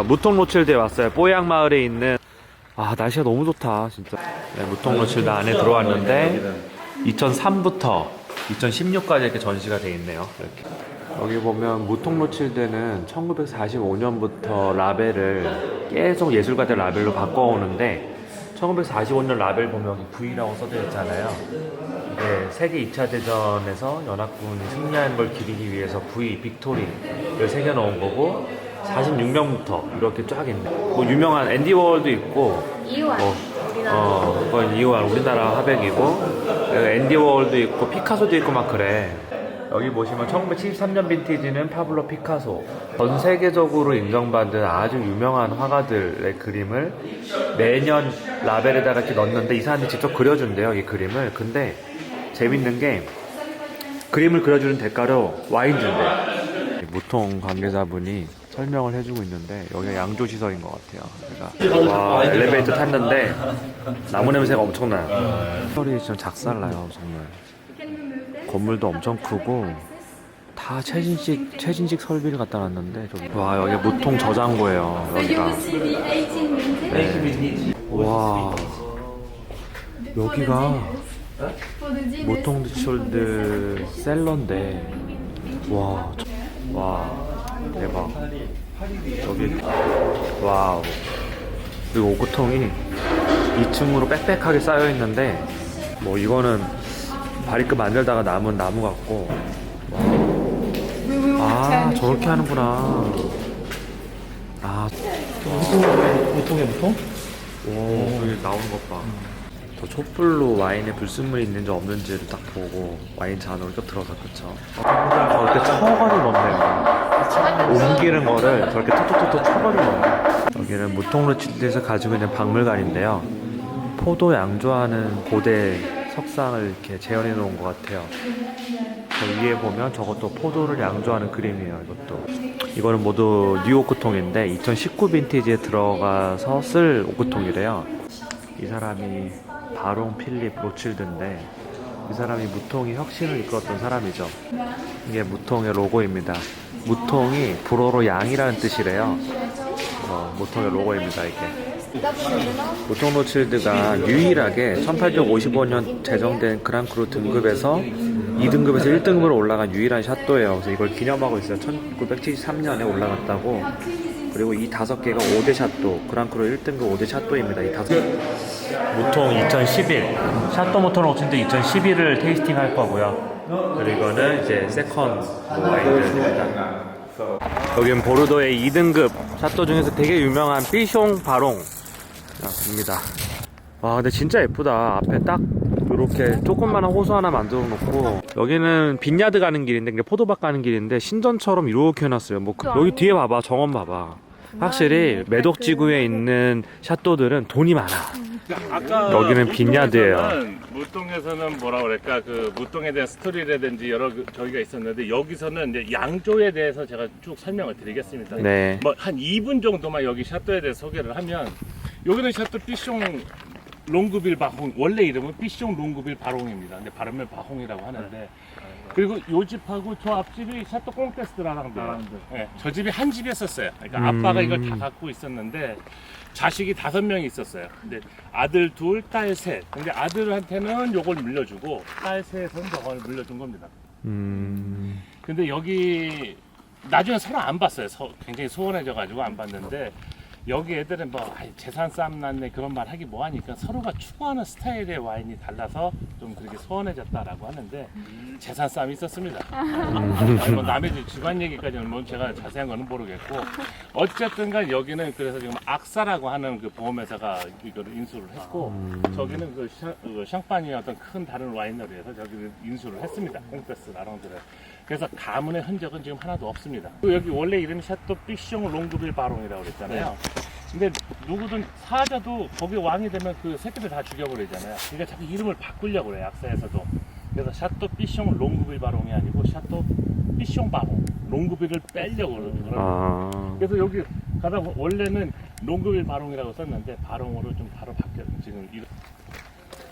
무통 로칠드에 왔어요. 뽀양 마을에 있는. 날씨가 너무 좋다 진짜. 네, 무통 로칠드 안에 들어왔는데 2003부터 2016까지 이렇게 전시가 돼 있네요. 이렇게. 여기 보면 무통 로칠드는 1945년부터 라벨을 계속 예술가들 라벨로 바꿔오는데 1945년 라벨 보면 여기 V라고 써져 있잖아요. 이게 세계 2차 대전에서 연합군이 승리한 걸 기리기 위해서 V, 빅토리를 새겨놓은 거고 46년부터 이렇게 쫙 있네. 뭐 유명한 앤디 워홀도 있고 이완 그건 이완 우리나라 화백이고 앤디 워홀도 있고 피카소도 있고 막 그래. 여기 보시면 1973년 빈티지는 파블로 피카소. 전 세계적으로 인정받은 아주 유명한 화가들의 그림을 매년 라벨에다가 이렇게 넣는데 이 사람들이 직접 그려준대요, 이 그림을. 근데 재밌는 게 그림을 그려주는 대가로 와인 준대. 무통 관계자분이 설명을 해주고 있는데 여기가 양조시설인 것 같아요. 와, 엘리베이터 탔는데 나무 냄새가 엄청나요. 시설이 좀 작살나요, 정말. 건물도 엄청 크고 다 최신식 설비를 갖다 놨는데 와, 여기 무통 저장고예요, 여기가. 네. 와, 여기가 무통 로칠드 셀러인데 와 대박. 여기 와우. 그리고 오크통이 2층으로 빽빽하게 쌓여 있는데 뭐 이거는 바리크 만들다가 남은 나무 같고. 저렇게 하는구나. 무통에 무통? 오, 여기 나오는 것 봐. 저 촛불로 와인에 불순물이 있는지 없는지를 딱 보고 와인 잔으로 또 들어서. 그쵸. 저렇게 쳐가지고 넣네요. 옮기는 거를 저렇게 톡톡톡톡 쳐가지고 넣어요. 여기는 무통 로칠드에서 가지고 있는 박물관인데요. 포도 양조하는 고대 석상을 이렇게 재현해 놓은 것 같아요. 저 위에 보면 저것도 포도를 양조하는 그림이에요. 이거는 모두 뉴 오크통인데 2019 빈티지에 들어가서 쓸 오크통이래요. 이 사람이 바롱 필립 로칠드인데 이 사람이 무통의 혁신을 이끌었던 사람이죠. 이게 무통의 로고입니다. 무통이 불어로 양이라는 뜻이래요. 무통의 로고입니다, 이게. 무통 로칠드가 유일하게 1855년 제정된 그랑크루 등급에서 2등급에서 1등급으로 올라간 유일한 샤또예요. 그래서 이걸 기념하고 있어요. 1973년에 올라갔다고. 그리고 이 5개가 5대 샤또, 그랑크루 1등급 5대 샤또입니다. 이 5개. 무통 2011, 샤또 무통 로칠드 2011을 테이스팅 할 거고요. 그리고 이거는 이제 세컨 와인들입니다. 여기는 보르도의 2등급 샤또 중에서 되게 유명한 삐숑 바롱입니다. 와, 근데 진짜 예쁘다. 앞에 딱 이렇게 조그만한 호수 하나 만들어 놓고, 여기는 빈야드 가는 길인데, 그냥 포도밭 가는 길인데 신전처럼 이렇게 해놨어요. 여기 뒤에 봐봐, 정원 봐봐. 확실히 매독지구에 있는 샤또들은 돈이 많아. 아까 여기는 빈야드예요. 무통에서는 뭐라 그럴까, 그 무통에 대한 스토리라든지 여러 저기가 있었는데, 여기서는 이제 양조에 대해서 제가 쭉 설명을 드리겠습니다. 네. 뭐 한 2분 정도만 여기 샤또에 대해서 소개를 하면, 여기는 샤또 삐숑 롱그빌 바홍, 원래 이름은 삐숑 롱그빌 바롱입니다. 근데 발음을 바홍이라고 하는데, 그리고 요 집하고 저 앞집이 샤또 꽁테스트라는 데요. 네, 저 집이 한 집이었어요. 그러니까 아빠가 이걸 다 갖고 있었는데 자식이 5명이 있었어요. 근데 아들 2, 딸 3. 근데 아들한테는 요걸 물려주고 딸 셋은 저걸 물려준 겁니다. 근데 여기 나중에 서로 안 봤어요. 굉장히 소원해져가지고 안 봤는데, 여기 애들은 뭐 재산 싸움 났네 그런 말 하기 뭐하니까 서로가 추구하는 스타일의 와인이 달라서 좀 그렇게 소원해졌다라고 하는데, 재산 싸움이 있었습니다. 뭐 남의 집안 얘기까지는 뭐 제가 자세한 거는 모르겠고, 어쨌든간 여기는 그래서 지금 악사라고 하는 그 보험회사가 이거를 인수를 했고, 저기는 그 샹파니의 어떤 큰 다른 와이너리에서 저기를 인수를 했습니다. 콩테스 라롱드를. 그래서 가문의 흔적은 지금 하나도 없습니다. 여기 원래 이름이 샤또 삐숑 롱그빌 바롱이라고 그랬잖아요. 근데 누구든 사자도 거기 왕이 되면 그 새끼들 다 죽여버리잖아요. 그러니까 자꾸 이름을 바꾸려고 그래요, 약사에서도. 그래서 샤또 삐숑 롱그빌 바롱이 아니고 샤또 삐숑 바롱, 롱그빌을 빼려고 그러더라고요. 그래서 여기 가다 원래는 롱그빌 바롱이라고 썼는데 바롱으로 좀 바로 바뀌었. 지금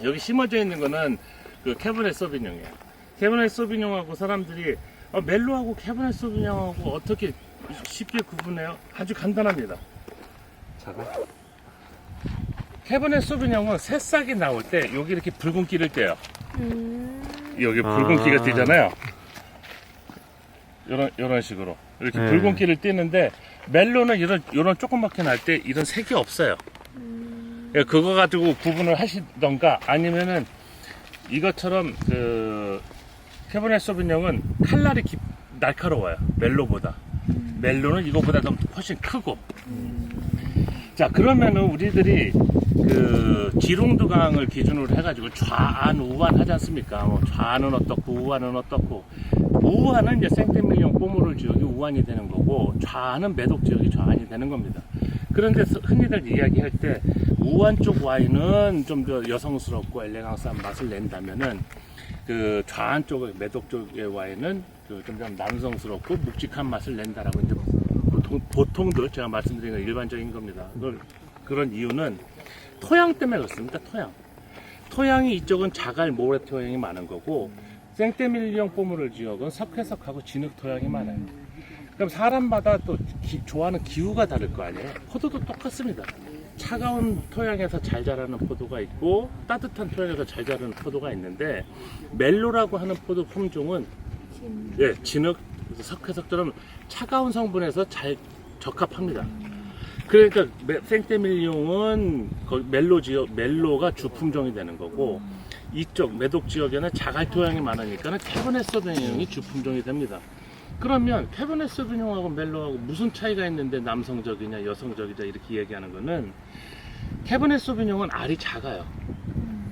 여기 심어져 있는 거는 그 캐버넷 소비뇽이에요. 캐버넷 소비뇽하고 사람들이 멜로하고 캐버넷 소비뇽하고 어떻게 쉽게 구분해요? 아주 간단합니다. 자가? 캐버넷 소비뇽은 새싹이 나올 때 여기 이렇게 붉은기를 떼요. 여기 붉은기가 띄잖아요. 이런 식으로 이렇게 네. 붉은기를 띄는데 멜론은 이런 조그맣게 날 때 이런 색이 없어요. 그러니까 그거 가지고 구분을 하시던가 아니면은 이것처럼 그 캐버넷 소비뇽은 칼날이 날카로워요. 멜로보다. 멜론은 이거보다 더 훨씬 크고. 자, 그러면은 우리들이 그 지롱두강을 기준으로 해가지고 좌안, 우안 하지 않습니까? 뭐 좌안은 어떻고, 우안은 어떻고. 우안은 이제 생태밀리온 뽀모를 지역이 우안이 되는 거고, 좌안은 매독 지역이 좌안이 되는 겁니다. 그런데 흔히들 이야기할 때, 우안 쪽 와인은 좀 더 여성스럽고 엘레강스한 맛을 낸다면은, 그 좌안 쪽의 매독 쪽의 와인은 좀 더 남성스럽고 묵직한 맛을 낸다라고 이제 보통들 제가 말씀드리는 건 일반적인 겁니다. 그런 이유는 토양 때문에 그렇습니다. 토양이 이쪽은 자갈 모래 토양이 많은 거고 생떼밀리옹 뽀무르 지역은 석회석하고 진흙 토양이 많아요. 그럼 사람마다 또 좋아하는 기후가 다를 거 아니에요. 포도도 똑같습니다. 차가운 토양에서 잘 자라는 포도가 있고 따뜻한 토양에서 잘 자라는 포도가 있는데 멜로라고 하는 포도 품종은 예, 진흙, 석회석처럼 차가운 성분에서 잘 적합합니다. 그러니까 생떼밀리옹은 멜로 지역, 멜로가 주품종이 되는 거고 이쪽 매독 지역에는 자갈 토양이 많으니까 캐버넷 소비뇽이 주품종이 됩니다. 그러면 캐버넷 소비뇽하고 멜로하고 무슨 차이가 있는데 남성적이냐 여성적이냐 이렇게 얘기하는 거는 캐버넷 소비뇽은 알이 작아요.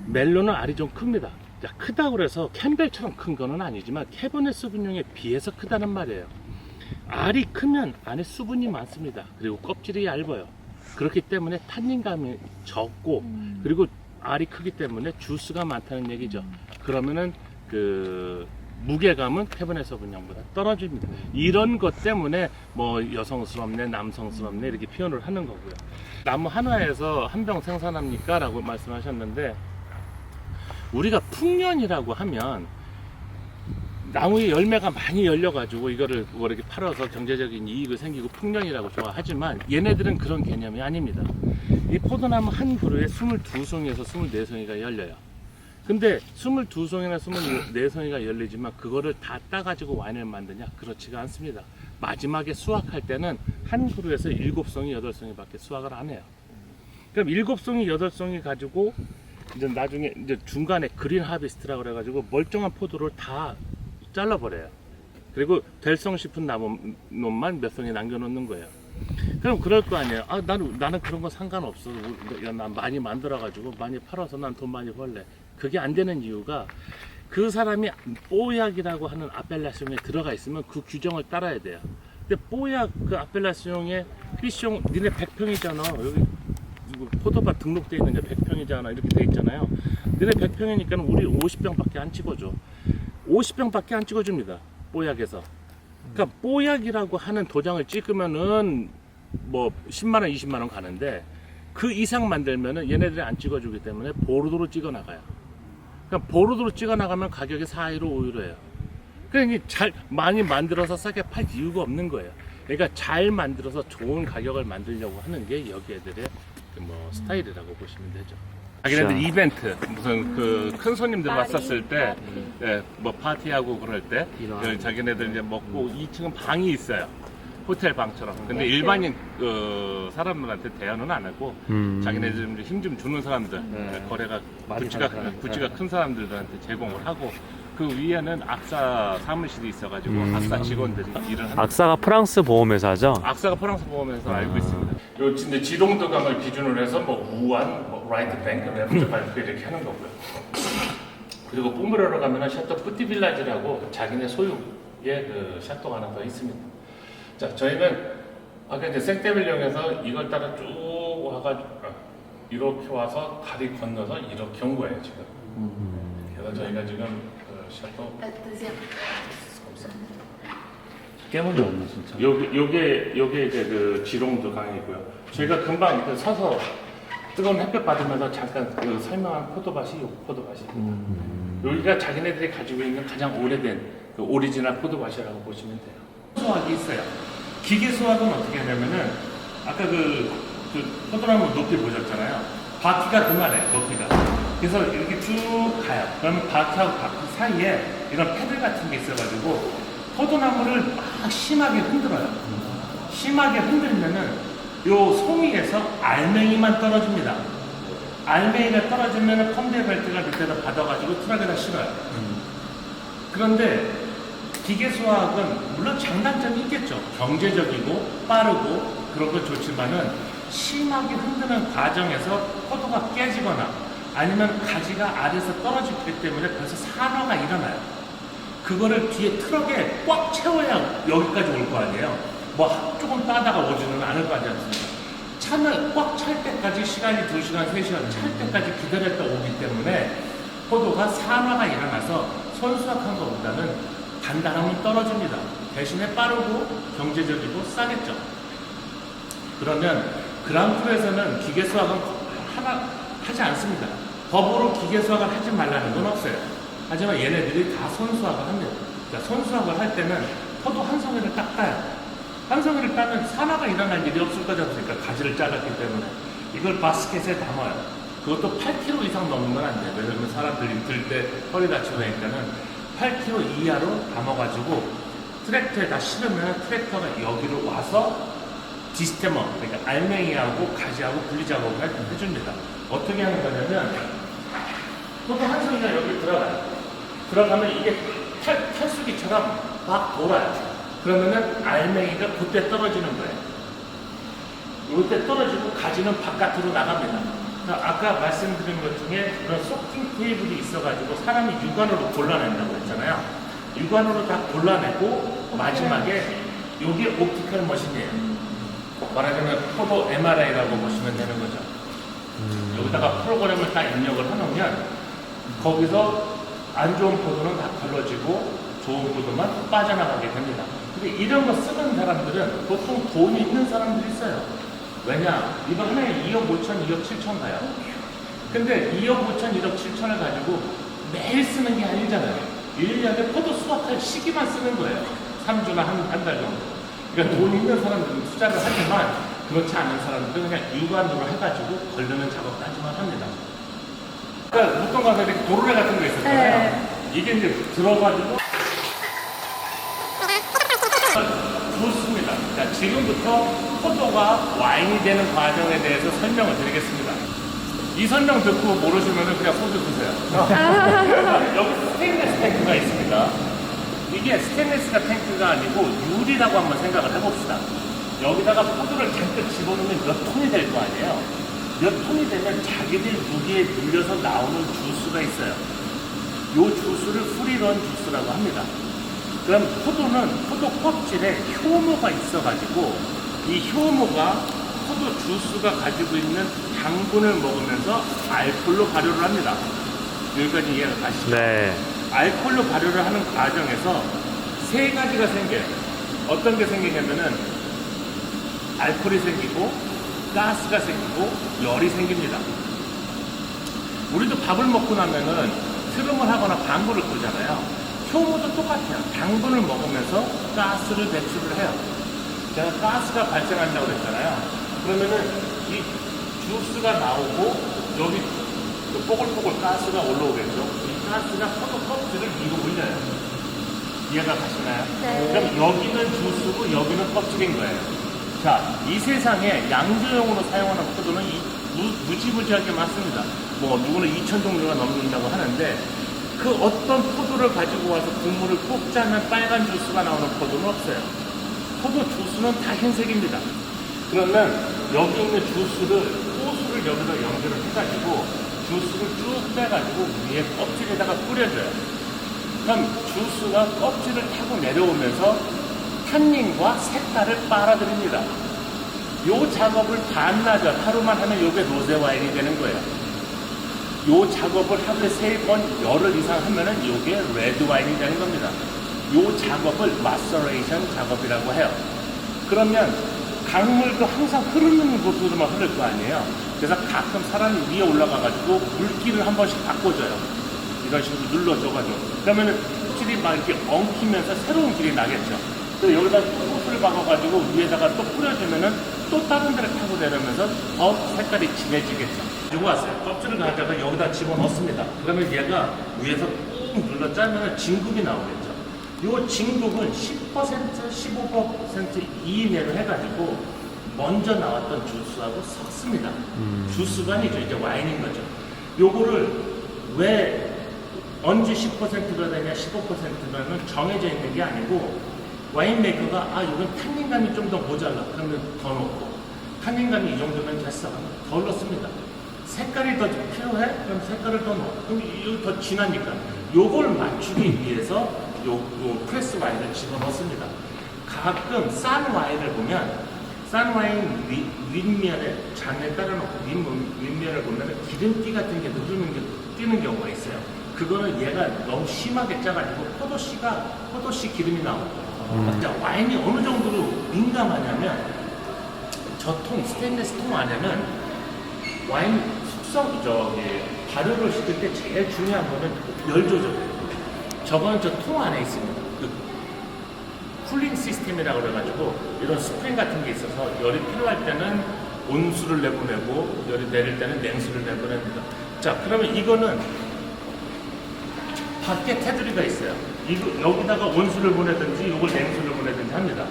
멜로는 알이 좀 큽니다. 자, 크다고 해서 캠벨처럼 큰 거는 아니지만 캐버넷 소비뇽에 비해서 크다는 말이에요. 알이 크면 안에 수분이 많습니다. 그리고 껍질이 얇아요. 그렇기 때문에 탄닌감이 적고 그리고 알이 크기 때문에 주스가 많다는 얘기죠. 그러면은 그 무게감은 캐버넷 소비뇽보다 떨어집니다. 이런 것 때문에 뭐 여성스럽네, 남성스럽네 이렇게 표현을 하는 거고요. 나무 하나에서 한 병 생산합니까? 라고 말씀하셨는데 우리가 풍년이라고 하면 나무에 열매가 많이 열려가지고 이거를 뭐 이렇게 팔아서 경제적인 이익을 생기고 풍년이라고 좋아하지만 얘네들은 그런 개념이 아닙니다. 이 포도나무 한 그루에 22송에서 24송이가 열려요. 근데 22송이나 24송이가 열리지만 그거를 다 따가지고 와인을 만드냐? 그렇지가 않습니다. 마지막에 수확할 때는 한 그루에서 7송이, 8송이 밖에 수확을 안 해요. 그럼 7송이, 8송이 가지고 이제 나중에 이제 중간에 그린 하비스트라고 그래가지고 멀쩡한 포도를 다 잘라버려요. 그리고 될성 싶은 나무만 몇 송이 남겨놓는 거예요. 그럼 그럴 거 아니에요. 아, 나는 그런 거 상관없어. 난 많이 만들어가지고 많이 팔아서 난 돈 많이 벌래. 그게 안 되는 이유가 그 사람이 뽀약이라고 하는 아펠라시옹에 들어가 있으면 그 규정을 따라야 돼요. 근데 뽀약 그 아펠라시옹에 피숑 니네 100평이잖아. 여기 포도밭 등록되어 있는 게 100평이잖아. 이렇게 돼 있잖아요. 니네 100평이니까 우리 50병밖에 안 찍어줘. 50병밖에 안 찍어줍니다. 뽀약에서. 그러니까 뽀약이라고 하는 도장을 찍으면은 뭐 10만원, 20만원 가는데 그 이상 만들면은 얘네들이 안 찍어주기 때문에 보르도로 찍어 나가요. 그러니까 보르도로 찍어 나가면 가격이 4유로, 5유로예요. 그러니까 잘 많이 만들어서 싸게 팔 이유가 없는 거예요. 그러니까 잘 만들어서 좋은 가격을 만들려고 하는 게 여기 애들의 뭐 스타일이라고 보시면 되죠. 자기네들 이벤트 무슨 그 큰 손님들 왔었을 때, 예, 뭐 파티하고 그럴 때 자기네들 이제 먹고 2층은 방이 있어요. 호텔 방처럼. 근데 일반인 사람들한테 대여는 안 하고 자기네들 힘 좀 주는 사람들, 거래가 구찌가 큰 사람들한테 제공을 하고 그 위에는 악사 사무실이 있어가지고 악사 직원들이 일을 하는. 악사가 프랑스 보험회사죠? 악사가 프랑스 보험에서 알고 있습니다. 요 근데 지동도강을 기준으로 해서 뭐 우한, 뭐 라이트 뱅크, 레프트 발크 이렇게 하는 거고요. 그리고 뽀무르로 가면은 샤또 뿌티빌라지라고 자기네 소유의 그 샤또가 하나 더 있습니다. 자, 저희는 아까 이제 생떼밀령에서 이걸 따라 쭉 와가지고 이렇게 와서 다리 건너서 이렇게 온 거예요 지금. 그래서 저희가 지금 그 샤또 깨물이 없네 진짜. 요게 이제 그 지롱도 강이고요. 저희가 금방 그 서서 뜨거운 햇볕 받으면서 잠깐 그 설명한 포도밭이 요 포도밭이에요. 여기가 자기네들이 가지고 있는 가장 오래된 그 오리지널 포도밭이라고 보시면 돼요. 수확이 있어요. 기계 수확은 어떻게 하냐면은 아까 그 포도나무 높이 보셨잖아요. 바퀴가 그만해, 높이가. 그래서 이렇게 쭉 가요. 그러면 바퀴하고 바퀴 사이에 이런 패들 같은 게 있어가지고 포도나무를 막 심하게 흔들어요. 심하게 흔들면은 요 송이에서 알맹이만 떨어집니다. 알맹이가 떨어지면은 컨베이어 벨트가 밑에다 받아가지고 트럭에다 실어요. 그런데 기계수학은 물론 장단점이 있겠죠. 경제적이고 빠르고 그런 건 좋지만은 심하게 흔드는 과정에서 포도가 깨지거나 아니면 가지가 아래에서 떨어지기 때문에 벌써 산화가 일어나요. 그거를 뒤에 트럭에 꽉 채워야 여기까지 올 거 아니에요. 뭐 조금 따다가 오지는 않을 거 아니지 않습니까? 차는 꽉 찰 때까지 시간이 2시간, 3시간 찰 때까지 기다렸다 오기 때문에 포도가 산화가 일어나서 손수확한 것보다는 단단함은 떨어집니다. 대신에 빠르고 경제적이고 싸겠죠. 그러면 그랑프에서는 기계수확은 하나 하지 않습니다. 법으로 기계수확을 하지 말라는 건 없어요. 하지만 얘네들이 다 손수확을 합니다. 그러니까 손수확을 할 때는 포도 한 송이를 딱 따요. 한 송이를 따면 산화가 일어날 일이 없을 거지 않습니까? 가지를 잘랐기 때문에. 이걸 바스켓에 담아요. 그것도 8kg 이상 넘으면 안 돼요. 왜냐면 사람들이 들 때 허리 다치고 하니까는 8kg 이하로 담아가지고 트랙터에 다 실으면 트랙터가 여기로 와서 디스테머, 그러니까 알맹이하고 가지하고 분리 작업을 해줍니다. 어떻게 하는 거냐면 포도 한 송이가 여기 들어가요. 들어가면 이게 탈수기처럼 막 돌아요. 그러면은 알맹이가 그때 떨어지는 거예요. 이때 떨어지고 가지는 바깥으로 나갑니다. 그러니까 아까 말씀드린 것 중에 그런 소프팅 테이블이 있어가지고 사람이 육안으로 골라낸다고 했잖아요. 육안으로 다 골라내고 마지막에 이게 옵티컬 머신이에요. 말하자면 포도 MRI라고 보시면 되는 거죠. 여기다가 프로그램을 딱 입력을 해놓으면 거기서 안 좋은 포도는 다 걸러지고 좋은 포도만 빠져나가게 됩니다. 근데 이런 거 쓰는 사람들은 보통 돈이 있는 사람들이 있어요. 왜냐? 이거 하나에 2억 5천, 2억 7천 가요. 근데 2억 5천, 1억 7천을 가지고 매일 쓰는 게 아니잖아요. 1년에 포도 수확할 시기만 쓰는 거예요. 3주나 한 달 정도. 그러니까 돈 있는 사람들은 투자를 하지만 그렇지 않은 사람들은 그냥 육안으로 해가지고 걸르는 작업까지만 합니다. 그러니까 보통 가서 이렇게 도르래 같은 거 있었잖아요. 네. 이게 이제 들어가지고 좋습니다. 자, 지금부터 포도가 와인이 되는 과정에 대해서 설명을 드리겠습니다. 이 설명 듣고 모르시면 그냥 손 드세요. 여기 스테인리스 탱크가 있습니다. 이게 스테인리스가 탱크가 아니고 유리라고 한번 생각을 해봅시다. 여기다가 포도를 잔뜩 집어넣으면 몇 톤이 될 거 아니에요? 몇 톤이 되면 자기들 무게에 눌려서 나오는 주스가 있어요. 이 주스를 프리런 주스라고 합니다. 그럼 포도는 포도 껍질에 효모가 있어가지고 이 효모가 포도 주스가 가지고 있는 당분을 먹으면서 알코올로 발효를 합니다. 여기까지 이해가 가시죠? 네. 알코올로 발효를 하는 과정에서 세 가지가 생겨요. 어떤 게 생기냐면은 알코올이 생기고 가스가 생기고 열이 생깁니다. 우리도 밥을 먹고 나면은 트름을 하거나 방구를 끄잖아요. 효모도 똑같아요. 당분을 먹으면서 가스를 배출을 해요. 제가 가스가 발생한다고 그랬잖아요. 그러면은 이 주스가 나오고 여기 뽀글뽀글 가스가 올라오겠죠. 이 가스가 포도 껍질을 위로 올려요. 이해가 가시나요? 네. 그럼 여기는 주스고 여기는 껍질인 거예요. 자, 이 세상에 양조용으로 사용하는 포도는 무지무지하게 많습니다. 뭐 누구는 2천 종류가 넘는다고 하는데 그 어떤 포도를 가지고 와서 국물을 꼭 짜면 빨간 주스가 나오는 포도는 없어요. 포도 주스는 다 흰색입니다. 그러면 여기 있는 주스를 호수를 여기다 연결을 해가지고 주스를 쭉 빼가지고 위에 껍질에다가 뿌려줘요. 그럼 주스가 껍질을 타고 내려오면서 탄닌과 색깔을 빨아들입니다. 이 작업을 반나절 하루만 하면 이게 로제 와인이 되는 거예요. 이 작업을 하루에 3번 열흘 이상 하면은 이게 레드 와인이 되는 겁니다. 이 작업을 마서레이션 작업이라고 해요. 그러면 강물도 항상 흐르는 곳으로만 흐를 거 아니에요. 그래서 가끔 사람이 위에 올라가가지고 물기를 한 번씩 바꿔줘요. 이런 식으로 눌러줘가지고. 그러면은 껍질이 막 이렇게 엉키면서 새로운 길이 나겠죠. 그래서 여기다 또 호스를 박아가지고 위에다가 또 뿌려주면은 또 다른 데를 타고 내려면서 더 색깔이 진해지겠죠. 이거 왔어요. 껍질을 가져다가 여기다 집어넣습니다. 그러면 얘가 위에서 꾹 눌러 짜면 진국이 나오겠죠. 이 진국은 10%, 15% 이내로 해가지고 먼저 나왔던 주스하고 섞습니다. 주스가 아니죠. 이제 와인인 거죠. 요거를 왜 언제 10%가 되냐, 15%가는 정해져 있는 게 아니고 와인 메이커가 이건 탄닌감이 좀 더 모자라. 그러면 더 넣고 탄닌감이 이 정도면 됐어. 더 넣습니다. 색깔이 더 필요해? 그럼 색깔을 더 넣어. 그럼 이거 더 진하니까 요걸 맞추기 위해서 요 프레스 와인을 집어넣습니다. 가끔 싼 와인을 보면 싼 와인 윗면에 잔에 따라놓고 윗면을 보면 기름기 같은 게 뜨는 경우가 있어요. 그거는 얘가 너무 심하게 짜가지고 포도씨 기름이 나오고 진짜 와인이 어느 정도로 민감하냐면 저 통, 스테인리스 통 안에는 와인 발효를 시킬 때 제일 중요한 거는 열 조절이에요. 저거는 저 통 안에 있습니다. 그 쿨링 시스템이라고 그래가지고 이런 스프링 같은 게 있어서 열이 필요할 때는 온수를 내보내고 열이 내릴 때는 냉수를 내보냅니다. 자, 그러면 이거는 밖에 테두리가 있어요. 여기다가 온수를 보내든지 이걸 냉수를 보내든지 합니다.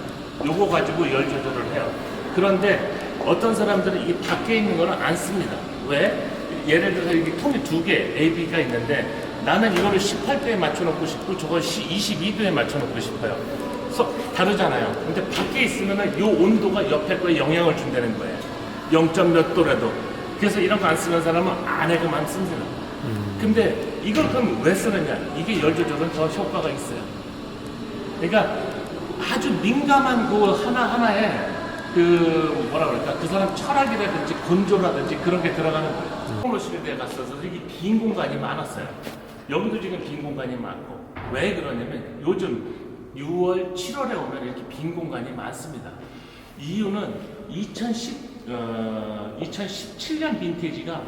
요거 가지고 열 조절을 해요. 그런데 어떤 사람들은 이 밖에 있는 거는 안 씁니다. 왜? 예를 들어서 이게 통이 두 개 A, B가 있는데 나는 이거를 18도에 맞춰놓고 싶고 저걸 22도에 맞춰놓고 싶어요. 다르잖아요. 근데 밖에 있으면 이 온도가 옆에 거에 영향을 준다는 거예요. 0점 몇 도라도. 그래서 이런 거 안 쓰는 사람은 안에그만 씁니다. 근데 이걸 그럼 왜 쓰느냐? 이게 열 조절은 더 효과가 있어요. 그러니까 아주 민감한 그 하나하나에 그 뭐라 그럴까? 그 사람 철학이라든지 건조라든지 그런 게 들어가는 거예요. 폴로시리드에 갔어서 이게 빈 공간이 많았어요. 여기도 지금 빈 공간이 많고 왜 그러냐면 요즘 6월, 7월에 오면 이렇게 빈 공간이 많습니다. 이유는 2017년 빈티지가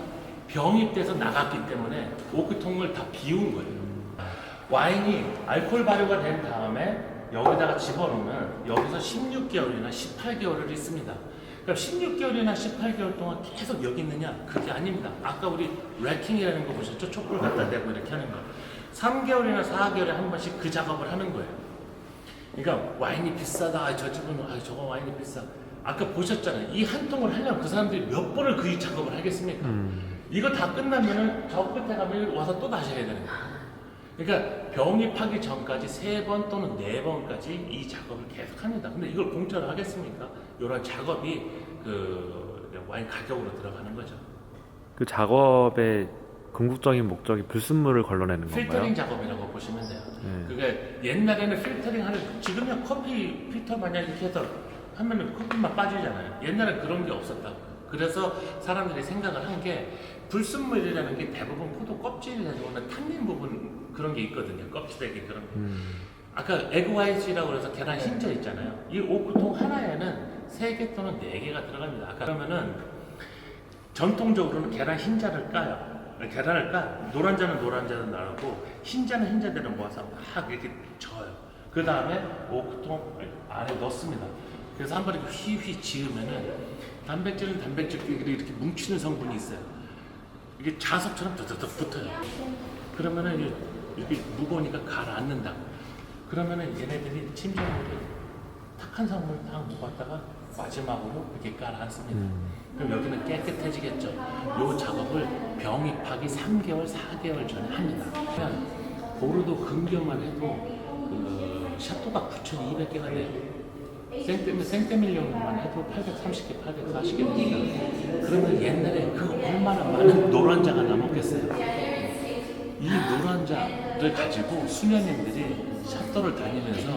병입돼서 나갔기 때문에 오크통을 다 비운 거예요. 와인이 알코올 발효가 된 다음에 여기다가 집어넣으면 여기서 16개월이나 18개월을 있습니다. 그럼 16개월이나 18개월 동안 계속 여기 있느냐? 그게 아닙니다. 아까 우리 래킹이라는 거 보셨죠? 촛불 갖다 대고 이렇게 하는 거. 3개월이나 4개월에 한 번씩 그 작업을 하는 거예요. 그러니까 와인이 비싸다. 저 집은 저거 와인이 비싸. 아까 보셨잖아요. 이 한 통을 하려면 그 사람들이 몇 번을 그 작업을 하겠습니까? 이거 다 끝나면은 저 끝에 가면 와서 또 다시 해야 되는 거예요. 그러니까 병입하기 전까지 3번 또는 4번까지 이 작업을 계속 합니다. 근데 이걸 공짜로 하겠습니까? 이런 작업이 그 와인 가격으로 들어가는 거죠. 그 작업의 궁극적인 목적이 불순물을 걸러내는 건가요? 필터링 작업이라고 보시면 돼요. 그게 옛날에는 필터링 하는, 지금은 커피 필터 마냥 이렇게 해서 하면은 커피만 빠지잖아요. 옛날엔 그런 게 없었다고. 그래서 사람들이 생각을 한 게 불순물이라는 게 대부분 포도 껍질에서 오는 탄닌 부분 그런 게 있거든요. 껍질에 그런 게. 아까 에그 화이트라고 해서 계란 흰자 있잖아요. 이 오크통 하나에는 3개 또는 4개가 들어갑니다. 아까 그러면은 전통적으로는 계란 흰자를 까요. 계란을 까. 노란자는 노란자로 나누고 흰자는 흰자대로 모아서 막 이렇게 저어요. 그 다음에 오크통 안에 넣습니다. 그래서 한 번에 휘휘 지으면은 단백질은 단백질끼리 이렇게 뭉치는 성분이 있어요. 이게 자석처럼 더더더 붙어요. 그러면은 이렇게 무거우니까 가라앉는다고. 그러면은 얘네들이 침전물을 탁한 성분을 딱 모았다가 마지막으로 이렇게 가라앉습니다. 그럼 여기는 깨끗해지겠죠. 이 작업을 병입하기 3개월, 4개월 전에 합니다. 그냥 보르도 근교만 해도 그 샤토가 9,200개가 돼요. 생떼밀령만 해도 830개, 840개 됩니다. 그러면 옛날에 그 얼마나 많은 노란자가 남았겠어요. 이 노란자를 가지고 수녀님들이 샤토를 다니면서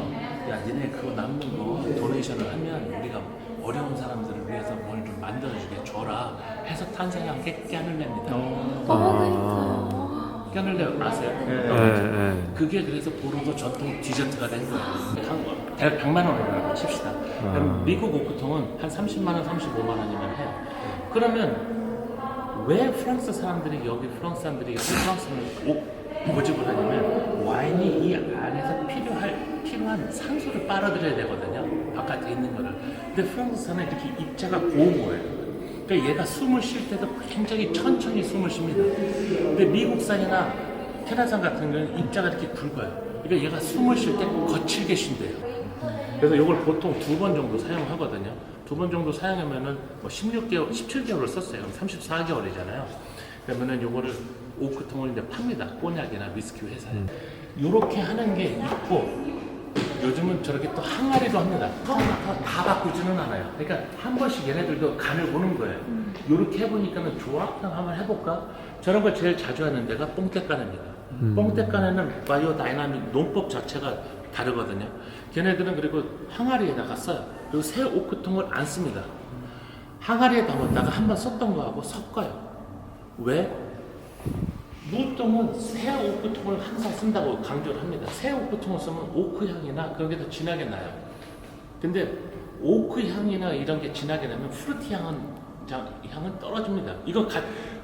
야, 니네 그거 남는 거 도네이션을 하면 우리가 어려운 사람들을 위해서 뭘 좀 만들어주게 줘라 해서 탄생한 게 까늘레입니다. 까늘레 아세요? 네. 그게 그래서 보르도 전통 디저트가 된 거예요. 대략 100만 원이라고 칩시다. 그럼 미국 오크통은 한 30만 원, 35만 원이면 해요. 그러면 왜 프랑스 사람들이 프랑스 사람들이 프랑스를 고집을 하냐면 와인이 이 안에서 필요한 산소를 빨아들여야 되거든요. 바깥에 있는 거를. 근데 프랑스산은 이렇게 입자가 고운 거예요. 그러니까 얘가 숨을 쉴 때도 굉장히 천천히 숨을 쉽니다. 근데 미국산이나 캐나다산 같은 경우는 입자가 이렇게 굵어요. 그러니까 얘가 숨을 쉴 때 거칠게 쉰대요. 그래서 이걸 보통 2번 정도 사용하거든요. 2번 정도 사용하면은 뭐 16개월, 17개월을 썼어요. 34개월이잖아요. 그러면은 요거를 오크통을 이제 팝니다. 꼬냑이나 위스키 회사에. 요렇게 하는 게 있고, 요즘은 저렇게 또 항아리로 합니다. 처음부터 다 바꾸지는 않아요. 그러니까 한 번씩 얘네들도 간을 보는 거예요. 요렇게 해보니까는 좋아? 그럼 한번 해볼까? 저런 걸 제일 자주 하는 데가 뽕떼까네입니다. 뽕떼까네는 바이오 다이나믹 농법 자체가 다르거든요. 걔네들은 그리고 항아리에다가 써요. 그리고 새 오크통을 안 씁니다. 항아리에 담았다가 한번 썼던 거하고 섞어요. 왜? 무통은 새 오크통을 항상 쓴다고 강조를 합니다. 새 오크통을 쓰면 오크 향이나 그런 게 더 진하게 나요. 근데 오크 향이나 이런 게 진하게 나면 프루티 향은 떨어집니다.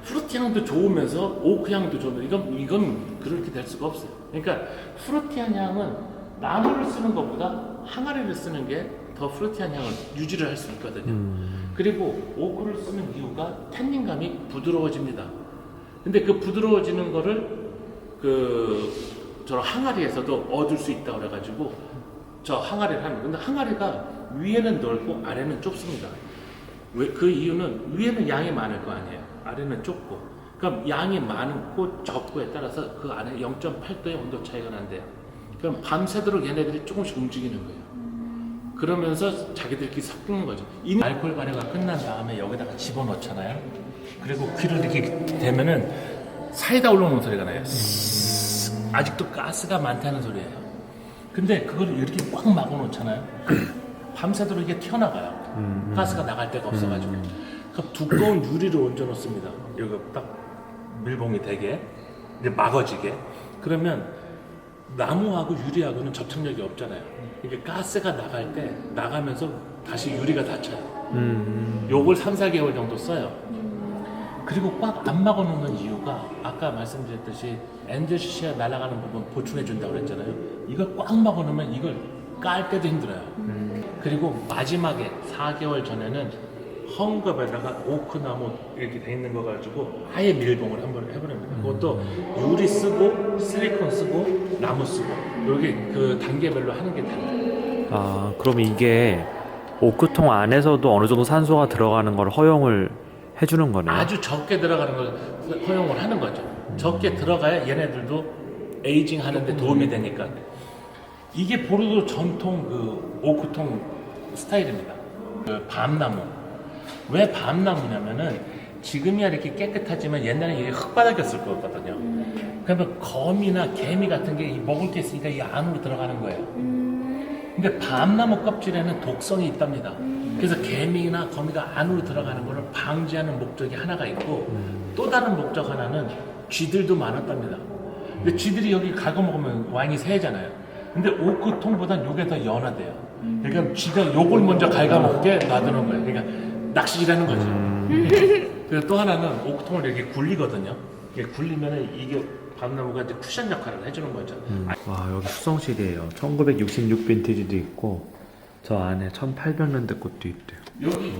프루티 향도 좋으면서 오크 향도 좋으면서 이건 그렇게 될 수가 없어요. 그러니까 프루티한 향은 나무를 쓰는 것보다 항아리를 쓰는 게 더 프루티한 향을 유지를 할 수 있거든요. 그리고 오크를 쓰는 이유가 탄닌감이 부드러워집니다. 근데 그 부드러워지는 거를 저 항아리에서도 얻을 수 있다고 그래가지고 저 항아리를 합니다. 근데 항아리가 위에는 넓고 아래는 좁습니다. 왜? 그 이유는 위에는 양이 많을 거 아니에요. 아래는 좁고. 그럼 양이 많고 적고에 따라서 그 안에 0.8도의 온도 차이가 난대요. 그럼 밤새도록 얘네들이 조금씩 움직이는 거예요. 그러면서 자기들끼리 섞는 거죠. 이 알코올 발효가 끝난 다음에 여기다가 집어넣잖아요. 그리고 귀를 이렇게 대면은 사이다 올라오는 소리가 나요. 아직도 가스가 많다는 소리예요. 근데 그걸 이렇게 꽉 막아 놓잖아요. 밤새도록 이게 튀어나가요. 가스가 나갈 데가 없어가지고. 그럼 두꺼운 유리를 얹어 놓습니다. 여기 딱 밀봉이 되게 이제 막아지게. 그러면 나무하고 유리하고는 접촉력이 없잖아요. 이게 가스가 나갈 때 나가면서 다시 유리가 닫혀요. 요걸 3-4개월 정도 써요. 그리고 꽉 안 막아 놓는 이유가 아까 말씀드렸듯이 엔드시아 날아가는 부분 보충해 준다고 그랬잖아요. 이걸 꽉 막아 놓으면 이걸 깔 때도 힘들어요. 그리고 마지막에 4개월 전에는 헝겊에다가 오크나무 이렇게 돼 있는 거 가지고 아예 밀봉을 한번 해버립니다. 그것도 유리 쓰고 실리콘 쓰고 나무 쓰고 여기 그 단계별로 하는 게 달라요. 아, 그럼 이게 오크통 안에서도 어느 정도 산소가 들어가는 걸 허용을 해주는 거네요. 아주 적게 들어가는 걸 허용을 하는 거죠. 적게 들어가야 얘네들도 에이징 하는데 도움이 되니까. 이게 보르도 전통 그 오크통 스타일입니다. 그 밤나무. 왜 밤나무냐면은 지금이야 이렇게 깨끗하지만 옛날에 이게 흙바닥이었을 거거든요. 그러면 거미나 개미 같은 게 먹을 게 있으니까 이 안으로 들어가는 거예요. 근데 밤나무 껍질에는 독성이 있답니다. 그래서 개미나 거미가 안으로 들어가는 것을 방지하는 목적이 하나가 있고 또 다른 목적 하나는 쥐들도 많았답니다. 근데 쥐들이 여기 갉아 먹으면 와인이 새잖아요. 근데 오크통보단 요게 더 연하대요. 그러니까 쥐가 요걸 먼저 갉아먹게 놔두는 거예요. 그러니까 낚시질하는 거죠. 그리고 또 하나는 오크통을 이렇게 굴리거든요. 이게 굴리면 이게 밤나무가 이제 쿠션 역할을 해주는 거죠. 와, 여기 수성실이에요. 1966 빈티지도 있고 저 안에 1800년대 것도 있대요. 여기